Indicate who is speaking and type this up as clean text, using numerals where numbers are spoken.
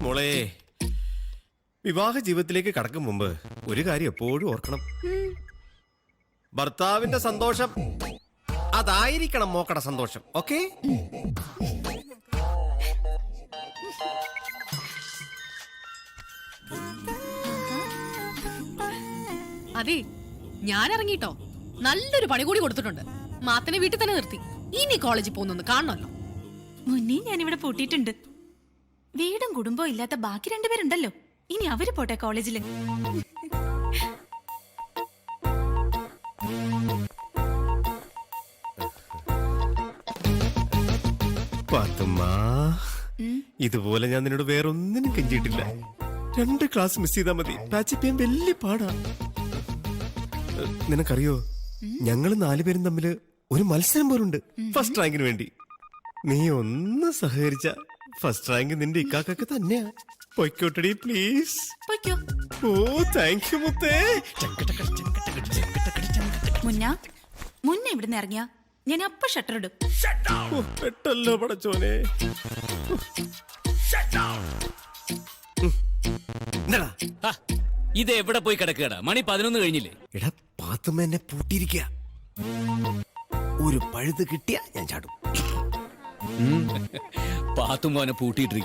Speaker 1: മോളെ, വിവാഹ ജീവിതത്തിലേക്ക് കടക്കും മുമ്പ് ഒരു കാര്യം എപ്പോഴും ഓർക്കണം. ഭർത്താവിന്റെ സന്തോഷം അതായിരിക്കണം മോക്കടെ സന്തോഷം. ഓക്കേ?
Speaker 2: അതെ, ഞാൻ ഇറങ്ങിട്ടോ. നല്ലൊരു പണി കൂടി കൊടുത്തിട്ടുണ്ട്. മാത്തനെ വീട്ടിൽ തന്നെ നിർത്തി. ഇനി കോളേജിൽ പോകുന്നു കാണണമല്ലോ.
Speaker 3: മുന്നേ ഞാനിവിടെ പൂട്ടിയിട്ടുണ്ട്. വീടും കുടുംബവും ഇല്ലാത്ത ബാക്കി രണ്ടുപേരുണ്ടല്ലോ. ഇനി അവര് പോട്ടെ കോളേജില്.
Speaker 1: പാത്തുമ്മ, ഇതുപോലെ ഞാൻ നിന്നോട് വേറൊന്നിനും കെഞ്ചിയിട്ടില്ല. 2 ക്ലാസ് മിസ് ചെയ്താൽ മതി. പാച്ച് ചെയ്യാൻ വലിയ പാടാ. നിനക്കറിയോ, ഞങ്ങള് 4 പേരും തമ്മില് ഒരു മത്സരം പോലുണ്ട് ഫസ്റ്റ് റാങ്കിന് വേണ്ടി. നീ ഒന്ന് സഹകരിച്ച ഫസ്റ്റ് റാങ്ക് നിന്റെ ഇക്കാക്കൊക്കെ തന്നെയാ. പൊയ്ക്കോട്ടടി പ്ലീസ്.
Speaker 3: പൊയ്ക്കോ.
Speaker 1: ഓ താങ്ക് യു മുത്തേ.
Speaker 3: മുന്നേ ഇവിടുന്ന് ഇറങ്ങിയ ഞാൻ അപ്പൊ ഷട്ടർ ഇടും.
Speaker 1: പെട്ടല്ലോ പടച്ചോനെ.
Speaker 4: ഇത് എവിടെ പോയി കിടക്കുകടാ? മണി 11 കഴിഞ്ഞില്ലേ?
Speaker 1: എടാ, പാത്തുമ്മ എന്നെ പൂട്ടിയിരിക്കുക. ഒരു പഴുത് കിട്ടിയ ഞാൻ ചാടും.
Speaker 4: പാത്തും മോനെ പൂട്ടിയിട്ടിരിക്കുക.